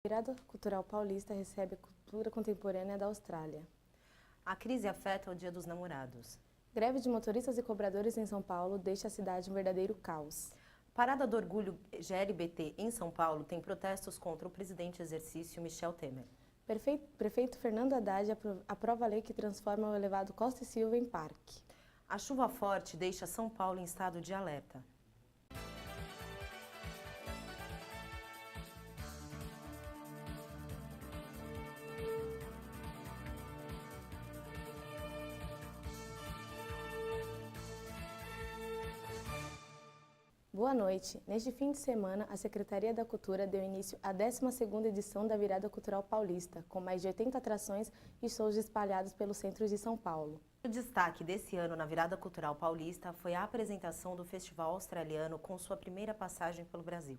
Virada Cultural Paulista recebe a cultura contemporânea da Austrália. A crise afeta o Dia dos Namorados. Greve de motoristas e cobradores em São Paulo deixa a cidade um verdadeiro caos. Parada do Orgulho GLBT em São Paulo tem protestos contra o presidente em exercício Michel Temer. Prefeito Fernando Haddad aprova a lei que transforma o elevado Costa e Silva em parque. A chuva forte deixa São Paulo em estado de alerta. Boa noite. Neste fim de semana, a Secretaria da Cultura deu início à 12ª edição da Virada Cultural Paulista, com mais de 80 atrações e shows espalhados pelo centro de São Paulo. O destaque desse ano na Virada Cultural Paulista foi a apresentação do Festival Australiano com sua primeira passagem pelo Brasil.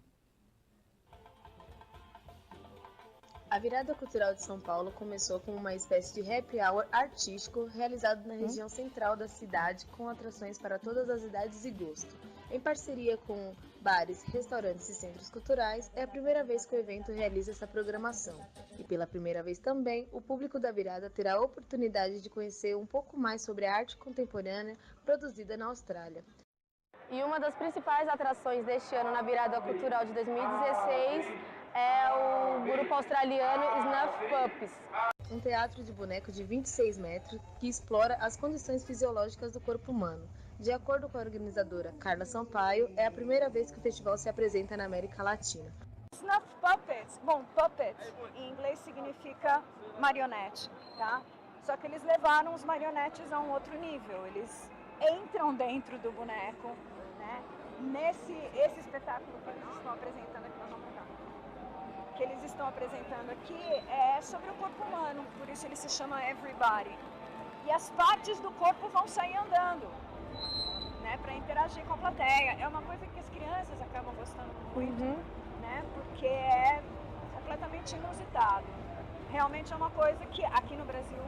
A Virada Cultural de São Paulo começou como uma espécie de happy hour artístico realizado na região central da cidade, com atrações para todas as idades e gosto. Em parceria com bares, restaurantes e centros culturais, é a primeira vez que o evento realiza essa programação. E pela primeira vez também, o público da virada terá a oportunidade de conhecer um pouco mais sobre a arte contemporânea produzida na Austrália. E uma das principais atrações deste ano na Virada Cultural de 2016 é o grupo australiano Snuff Puppies. Um teatro de boneco de 26 metros que explora as condições fisiológicas do corpo humano. De acordo com a organizadora Carla Sampaio, é a primeira vez que o festival se apresenta na América Latina. Snuff Puppets, bom, puppet em inglês significa marionete, tá? Só que eles levaram os marionetes a um outro nível, eles entram dentro do boneco, né? Esse espetáculo que eles estão apresentando aqui, que eles estão apresentando aqui é sobre o corpo humano, por isso ele se chama Everybody. E as partes do corpo vão sair andando, né, para interagir com a plateia. É uma coisa que as crianças acabam gostando muito, né, porque é completamente inusitado. Realmente é uma coisa que aqui no Brasil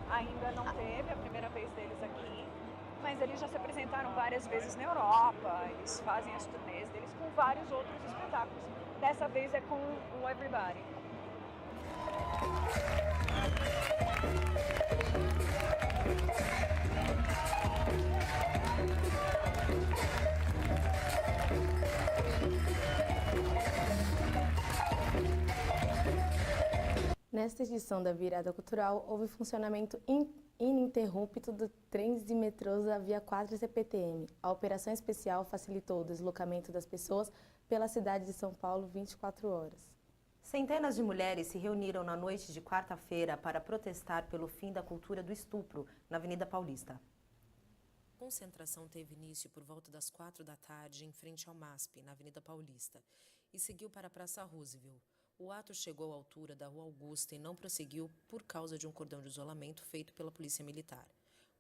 ainda não teve, é a primeira vez deles aqui, mas eles já se apresentaram várias vezes na Europa, eles fazem as turnês deles com vários outros espetáculos. Dessa vez é com o Everybody. Nesta edição da Virada Cultural, houve funcionamento ininterrupto de trens e metrôs da Via 4 CPTM. A operação especial facilitou o deslocamento das pessoas pela cidade de São Paulo 24 horas. Centenas de mulheres se reuniram na noite de quarta-feira para protestar pelo fim da cultura do estupro na Avenida Paulista. A concentração teve início por volta das 4 da tarde em frente ao MASP, na Avenida Paulista, e seguiu para a Praça Roosevelt. O ato chegou à altura da Rua Augusta e não prosseguiu por causa de um cordão de isolamento feito pela Polícia Militar.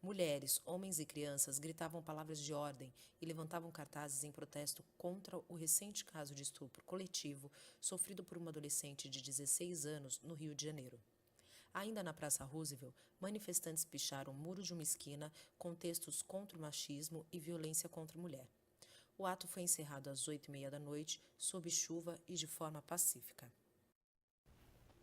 Mulheres, homens e crianças gritavam palavras de ordem e levantavam cartazes em protesto contra o recente caso de estupro coletivo sofrido por uma adolescente de 16 anos no Rio de Janeiro. Ainda na Praça Roosevelt, manifestantes picharam o muro de uma esquina com textos contra o machismo e violência contra a mulher. O ato foi encerrado às 8h30 da noite, sob chuva e de forma pacífica.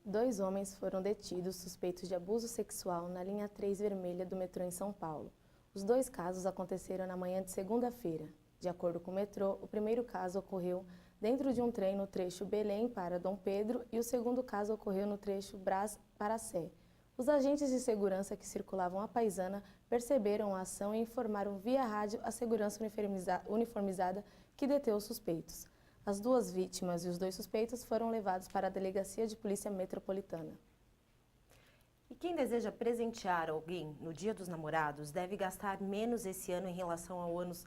2 homens foram detidos suspeitos de abuso sexual na linha 3 vermelha do metrô em São Paulo. Os 2 casos aconteceram na manhã de segunda-feira. De acordo com o metrô, o primeiro caso ocorreu dentro de um trem no trecho Belém para Dom Pedro e o segundo caso ocorreu no trecho Brás para Sé. Os agentes de segurança que circulavam a Paisana perceberam a ação e informaram via rádio a segurança uniformizada que deteu os suspeitos. As 2 vítimas e os 2 suspeitos foram levados para a Delegacia de Polícia Metropolitana. E quem deseja presentear alguém no Dia dos Namorados deve gastar menos esse ano em relação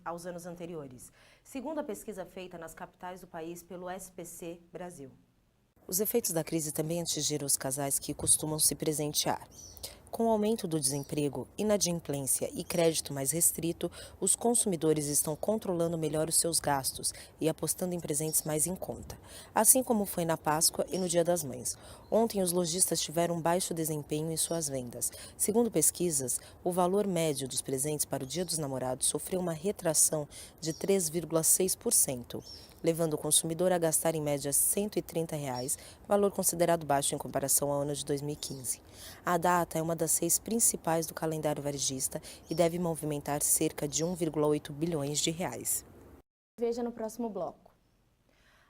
aos anos anteriores, segundo a pesquisa feita nas capitais do país pelo SPC Brasil. Os efeitos da crise também atingiram os casais que costumam se presentear. Com o aumento do desemprego, inadimplência e crédito mais restrito, os consumidores estão controlando melhor os seus gastos e apostando em presentes mais em conta, assim como foi na Páscoa e no Dia das Mães. Ontem, os lojistas tiveram baixo desempenho em suas vendas. Segundo pesquisas, o valor médio dos presentes para o Dia dos Namorados sofreu uma retração de 3,6%. levando o consumidor a gastar em média R$ 130, valor considerado baixo em comparação ao ano de 2015. A data é uma das 6 principais do calendário varejista e deve movimentar cerca de 1,8 bilhões de reais. Veja no próximo bloco.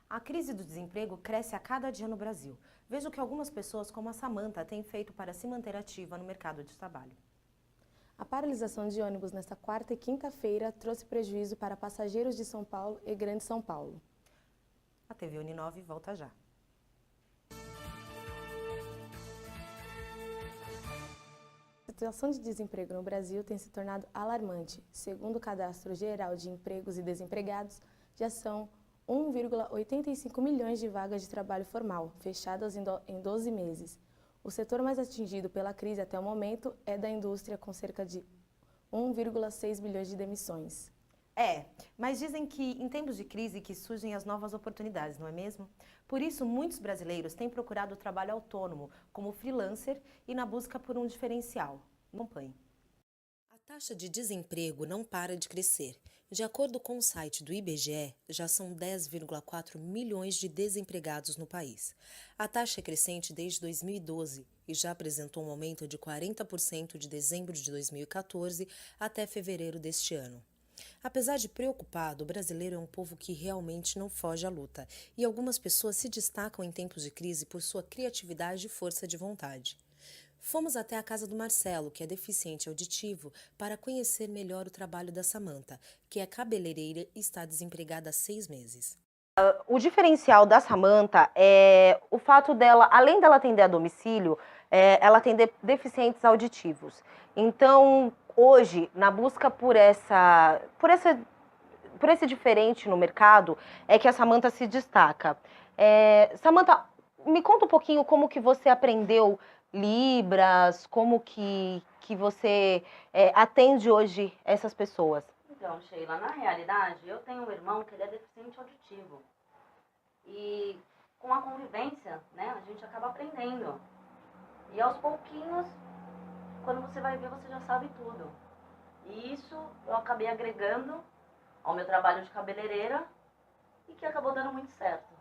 A crise do desemprego cresce a cada dia no Brasil. Veja o que algumas pessoas, como a Samanta, têm feito para se manter ativa no mercado de trabalho. A paralisação de ônibus nesta quarta e quinta-feira trouxe prejuízo para passageiros de São Paulo e Grande São Paulo. A TV Uninove volta já. A situação de desemprego no Brasil tem se tornado alarmante. Segundo o Cadastro Geral de Empregos e Desempregados, já são 1,85 milhões de vagas de trabalho formal, fechadas em 12 meses. O setor mais atingido pela crise até o momento é da indústria, com cerca de 1,6 bilhões de demissões. Mas dizem que em tempos de crise que surgem as novas oportunidades, não é mesmo? Por isso, muitos brasileiros têm procurado o trabalho autônomo, como freelancer, e na busca por um diferencial. Acompanhe. A taxa de desemprego não para de crescer. De acordo com o site do IBGE, já são 10,4 milhões de desempregados no país. A taxa é crescente desde 2012 e já apresentou um aumento de 40% de dezembro de 2014 até fevereiro deste ano. Apesar de preocupado, o brasileiro é um povo que realmente não foge à luta e algumas pessoas se destacam em tempos de crise por sua criatividade e força de vontade. Fomos até a casa do Marcelo, que é deficiente auditivo, para conhecer melhor o trabalho da Samanta, que é cabeleireira e está desempregada há 6 meses. O diferencial da Samanta é o fato dela, além dela atender a domicílio, ela atender deficientes auditivos. Então, hoje, na busca por esse diferente no mercado, é que a Samanta se destaca. Samanta, me conta um pouquinho como que você aprendeu Libras, como que você atende hoje essas pessoas? Então, Sheila, na realidade, eu tenho um irmão que ele é deficiente auditivo. E com a convivência, né, a gente acaba aprendendo. E aos pouquinhos, quando você vai ver, você já sabe tudo. E isso eu acabei agregando ao meu trabalho de cabeleireira e que acabou dando muito certo.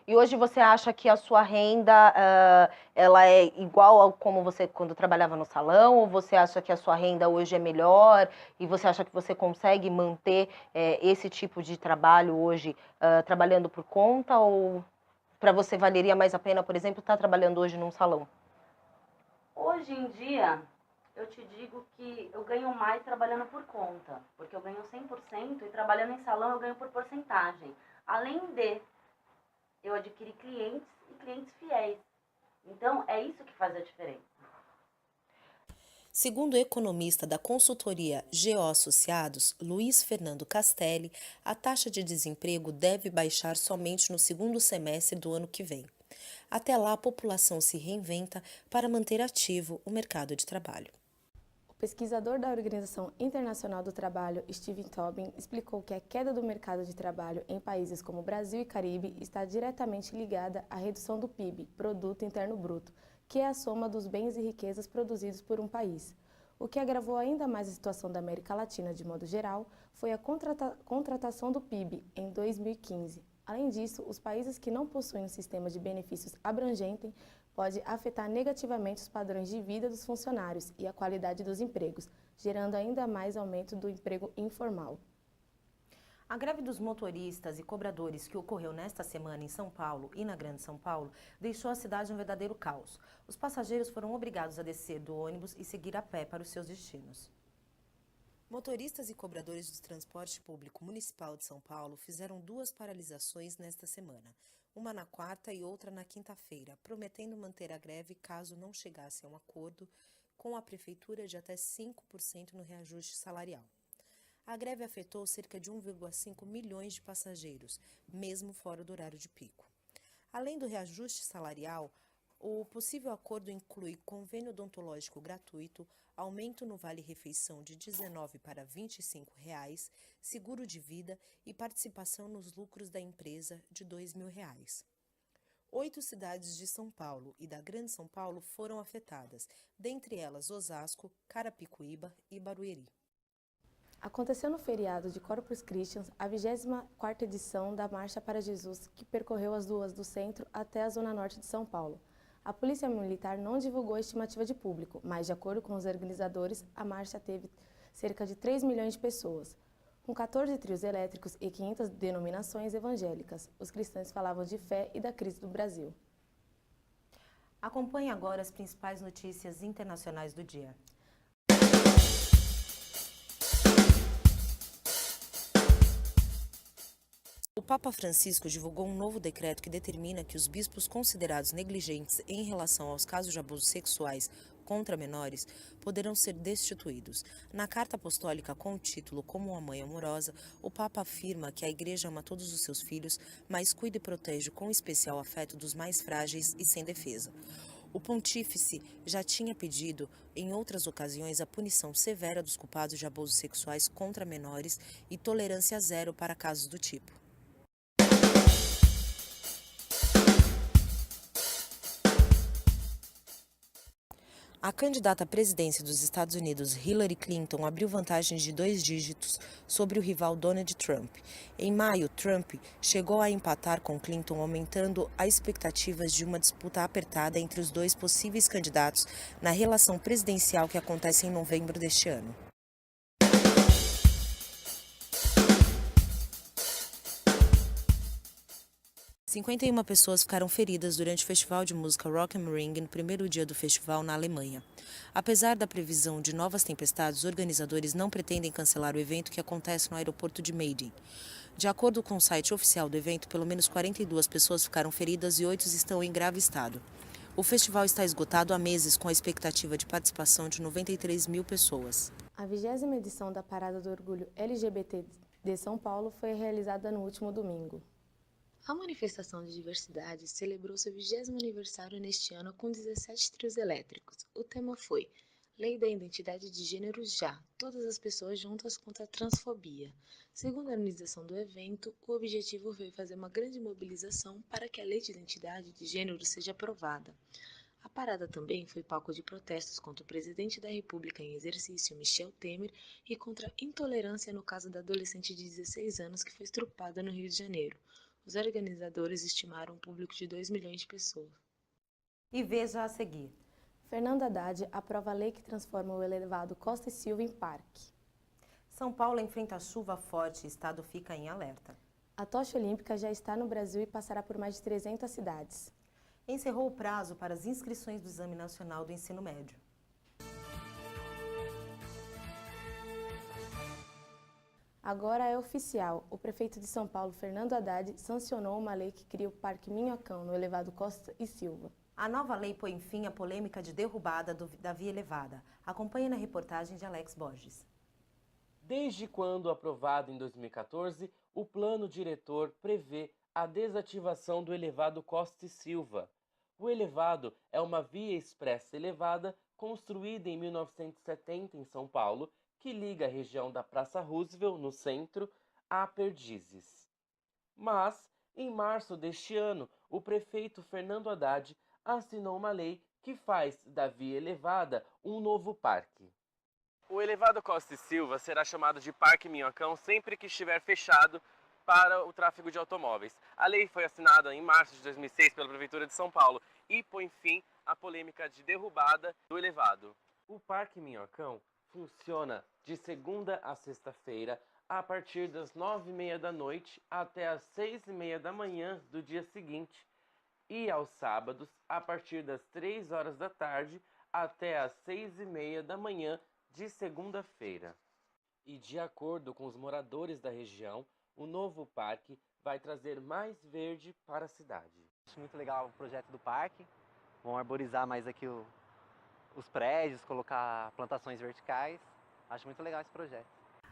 E hoje você acha que a sua renda ela é igual a como você quando trabalhava no salão? Ou você acha que a sua renda hoje é melhor? E você acha que você consegue manter esse tipo de trabalho hoje trabalhando por conta? Ou para você valeria mais a pena, por exemplo, estar trabalhando hoje num salão? Hoje em dia, eu te digo que eu ganho mais trabalhando por conta. Porque eu ganho 100% e trabalhando em salão eu ganho por porcentagem. Além de eu adquiri clientes e clientes fiéis. Então, é isso que faz a diferença. Segundo o economista da consultoria GO Associados, Luiz Fernando Castelli, a taxa de desemprego deve baixar somente no segundo semestre do ano que vem. Até lá, a população se reinventa para manter ativo o mercado de trabalho. O pesquisador da Organização Internacional do Trabalho, Stephen Tobin, explicou que a queda do mercado de trabalho em países como Brasil e Caribe está diretamente ligada à redução do PIB, Produto Interno Bruto, que é a soma dos bens e riquezas produzidos por um país. O que agravou ainda mais a situação da América Latina de modo geral foi a contratação do PIB em 2015. Além disso, os países que não possuem um sistema de benefícios abrangente pode afetar negativamente os padrões de vida dos funcionários e a qualidade dos empregos, gerando ainda mais aumento do emprego informal. A greve dos motoristas e cobradores que ocorreu nesta semana em São Paulo e na Grande São Paulo deixou a cidade um verdadeiro caos. Os passageiros foram obrigados a descer do ônibus e seguir a pé para os seus destinos. Motoristas e cobradores do transporte público municipal de São Paulo fizeram 2 paralisações nesta semana, uma na quarta e outra na quinta-feira, prometendo manter a greve caso não chegasse a um acordo com a prefeitura de até 5% no reajuste salarial. A greve afetou cerca de 1,5 milhões de passageiros, mesmo fora do horário de pico. Além do reajuste salarial, o possível acordo inclui convênio odontológico gratuito, aumento no vale-refeição de R$ 19 para R$ 25, seguro de vida e participação nos lucros da empresa de R$ 2.000. 8 cidades de São Paulo e da Grande São Paulo foram afetadas, dentre elas Osasco, Carapicuíba e Barueri. Aconteceu no feriado de Corpus Christi a 24ª edição da Marcha para Jesus, que percorreu as ruas do centro até a zona norte de São Paulo. A Polícia Militar não divulgou a estimativa de público, mas, de acordo com os organizadores, a marcha teve cerca de 3 milhões de pessoas. Com 14 trios elétricos e 500 denominações evangélicas, os cristãos falavam de fé e da crise do Brasil. Acompanhe agora as principais notícias internacionais do dia. O Papa Francisco divulgou um novo decreto que determina que os bispos considerados negligentes em relação aos casos de abusos sexuais contra menores poderão ser destituídos. Na carta apostólica com o título Como uma Mãe Amorosa, o Papa afirma que a Igreja ama todos os seus filhos, mas cuida e protege com especial afeto dos mais frágeis e sem defesa. O pontífice já tinha pedido, em outras ocasiões, a punição severa dos culpados de abusos sexuais contra menores e tolerância zero para casos do tipo. A candidata à presidência dos Estados Unidos, Hillary Clinton, abriu vantagens de 2 dígitos sobre o rival Donald Trump. Em maio, Trump chegou a empatar com Clinton, aumentando as expectativas de uma disputa apertada entre os dois possíveis candidatos na reeleição presidencial que acontece em novembro deste ano. Cinquenta e uma pessoas ficaram feridas durante o festival de música Rock am Ring no primeiro dia do festival na Alemanha. Apesar da previsão de novas tempestades, os organizadores não pretendem cancelar o evento que acontece no aeroporto de Meiding. De acordo com o site oficial do evento, pelo menos 42 pessoas ficaram feridas e 8 estão em grave estado. O festival está esgotado há meses com a expectativa de participação de 93 mil pessoas. A 20ª edição da Parada do Orgulho LGBT de São Paulo foi realizada no último domingo. A manifestação de diversidade celebrou seu 20º aniversário neste ano com 17 trios elétricos. O tema foi Lei da Identidade de Gênero Já, todas as pessoas juntas contra a transfobia. Segundo a organização do evento, o objetivo foi fazer uma grande mobilização para que a Lei de Identidade de Gênero seja aprovada. A parada também foi palco de protestos contra o presidente da República em exercício, Michel Temer, e contra a intolerância no caso da adolescente de 16 anos que foi estrupada no Rio de Janeiro. Os organizadores estimaram um público de 2 milhões de pessoas. E veja a seguir. Fernando Haddad aprova a lei que transforma o elevado Costa e Silva em parque. São Paulo enfrenta chuva forte e o estado fica em alerta. A tocha olímpica já está no Brasil e passará por mais de 300 cidades. Encerrou o prazo para as inscrições do Exame Nacional do Ensino Médio. Agora é oficial. O prefeito de São Paulo, Fernando Haddad, sancionou uma lei que cria o Parque Minhocão, no elevado Costa e Silva. A nova lei põe fim à polêmica de derrubada da via elevada. Acompanhe na reportagem de Alex Borges. Desde quando aprovado em 2014, o plano diretor prevê a desativação do elevado Costa e Silva. O elevado é uma via expressa elevada construída em 1970 em São Paulo, que liga a região da Praça Roosevelt, no centro, a Perdizes. Mas, em março deste ano, o prefeito Fernando Haddad assinou uma lei que faz da via elevada um novo parque. O elevado Costa e Silva será chamado de Parque Minhocão sempre que estiver fechado para o tráfego de automóveis. A lei foi assinada em março de 2006 pela Prefeitura de São Paulo e põe fim à polêmica de derrubada do elevado. O Parque Minhocão funciona de segunda a sexta-feira, a partir das 9h30 da noite até as 6h30 da manhã do dia seguinte, e aos sábados, a partir das 3 horas da tarde até as 6h30 da manhã de segunda-feira. E de acordo com os moradores da região, o novo parque vai trazer mais verde para a cidade. Acho muito legal o projeto do parque, vão arborizar mais aqui os prédios, colocar plantações verticais. Acho muito legal esse projeto.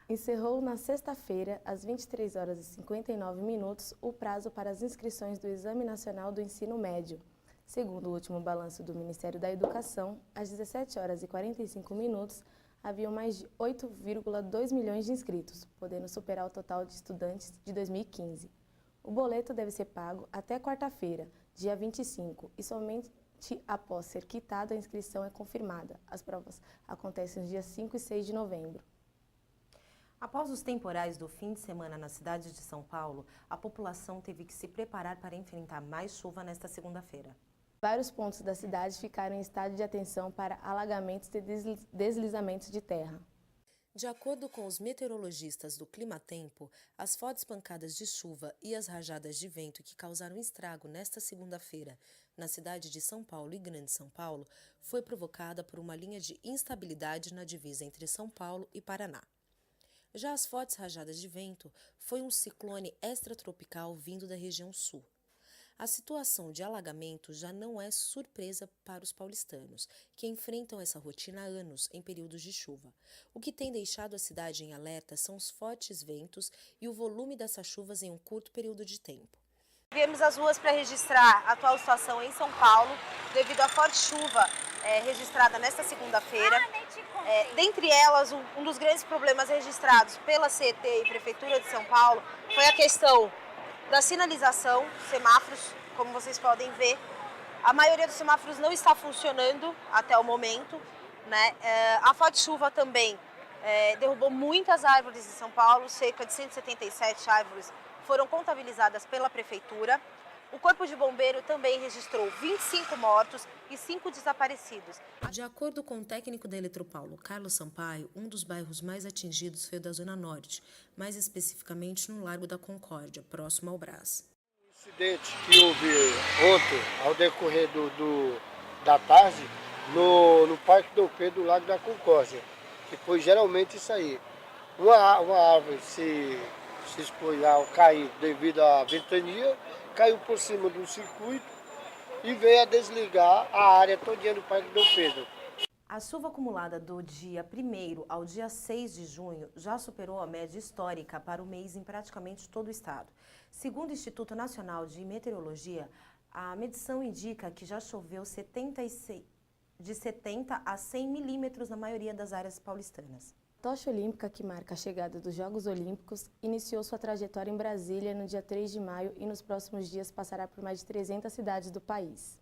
Encerrou na sexta-feira, às 23h59, o prazo para as inscrições do Exame Nacional do Ensino Médio. Segundo o último balanço do Ministério da Educação, às 17h45, haviam mais de 8,2 milhões de inscritos, podendo superar o total de estudantes de 2015. O boleto deve ser pago até quarta-feira, dia 25, e somente após ser quitada a inscrição é confirmada. As provas acontecem nos dias 5 e 6 de novembro. Após os temporais do fim de semana na cidade de São Paulo, a população teve que se preparar para enfrentar mais chuva nesta segunda-feira. Vários pontos da cidade ficaram em estado de atenção para alagamentos e deslizamentos de terra. De acordo com os meteorologistas do Climatempo, as fortes pancadas de chuva e as rajadas de vento que causaram estrago nesta segunda-feira na cidade de São Paulo e Grande São Paulo foi provocada por uma linha de instabilidade na divisa entre São Paulo e Paraná. Já as fortes rajadas de vento foi um ciclone extratropical vindo da região sul. A situação de alagamento já não é surpresa para os paulistanos, que enfrentam essa rotina há anos em períodos de chuva. O que tem deixado a cidade em alerta são os fortes ventos e o volume dessas chuvas em um curto período de tempo. Viemos às ruas para registrar a atual situação em São Paulo, devido à forte chuva registrada nesta segunda-feira. Dentre elas, um dos grandes problemas registrados pela CET e Prefeitura de São Paulo foi a questão da sinalização, semáforos, como vocês podem ver. A maioria dos semáforos não está funcionando até o momento, né? A forte chuva também derrubou muitas árvores em São Paulo, cerca de 177 árvores foram contabilizadas pela Prefeitura. O Corpo de Bombeiro também registrou 25 mortos e 5 desaparecidos. De acordo com o técnico da Eletropaulo, Carlos Sampaio, um dos bairros mais atingidos foi o da Zona Norte, mais especificamente no Largo da Concórdia, próximo ao Brás. O incidente que houve ontem, ao decorrer da tarde, no Parque Dom Pedro, do Lago da Concórdia, que foi geralmente isso aí. Uma árvore se expôs ao cair devido à ventania, caiu por cima do circuito e veio a desligar a área todinha do Parque Dom Pedro. A chuva acumulada do dia 1º ao dia 6 de junho já superou a média histórica para o mês em praticamente todo o estado. Segundo o Instituto Nacional de Meteorologia, a medição indica que já choveu de 70 a 100 milímetros na maioria das áreas paulistanas. A tocha olímpica, que marca a chegada dos Jogos Olímpicos, iniciou sua trajetória em Brasília no dia 3 de maio e nos próximos dias passará por mais de 300 cidades do país.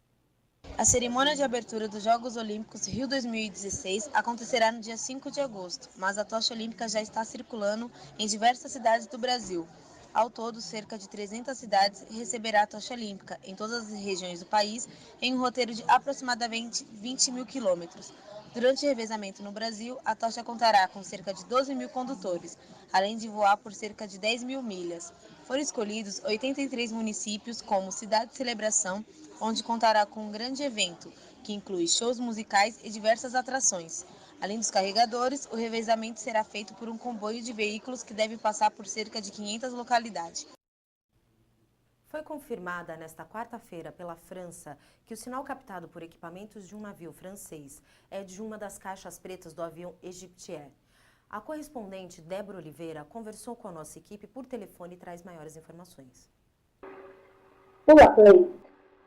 A cerimônia de abertura dos Jogos Olímpicos Rio 2016 acontecerá no dia 5 de agosto, mas a tocha olímpica já está circulando em diversas cidades do Brasil. Ao todo, cerca de 300 cidades receberá a tocha olímpica em todas as regiões do país, em um roteiro de aproximadamente 20 mil quilômetros. Durante o revezamento no Brasil, a tocha contará com cerca de 12 mil condutores, além de voar por cerca de 10 mil milhas. Foram escolhidos 83 municípios como cidade de celebração, onde contará com um grande evento, que inclui shows musicais e diversas atrações. Além dos carregadores, o revezamento será feito por um comboio de veículos que deve passar por cerca de 500 localidades. Foi confirmada nesta quarta-feira pela França que o sinal captado por equipamentos de um navio francês é de uma das caixas pretas do avião Egyptair. A correspondente Débora Oliveira conversou com a nossa equipe por telefone e traz maiores informações. Olá, Play.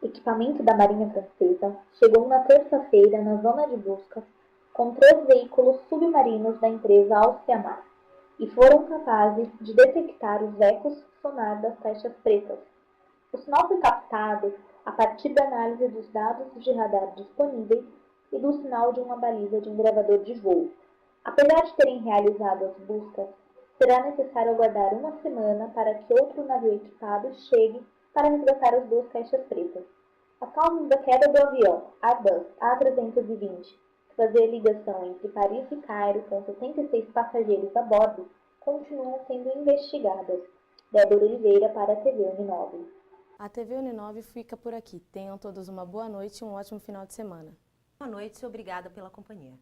Equipamento da Marinha Francesa chegou na terça-feira na zona de busca com 3 veículos submarinos da empresa Alcemar e foram capazes de detectar os ecos sonar das caixas pretas. O sinal foi captado a partir da análise dos dados de radar disponíveis e do sinal de uma baliza de um gravador de voo. Apesar de terem realizado as buscas, será necessário aguardar uma semana para que outro navio equipado chegue para resgatar as 2 caixas pretas. As causas da queda do avião Airbus A320, que fazia ligação entre Paris e Cairo com 76 passageiros a bordo, continuam sendo investigadas. Débora Oliveira para a TV Uninove. A TV Uninove fica por aqui. Tenham todos uma boa noite e um ótimo final de semana. Boa noite e obrigada pela companhia.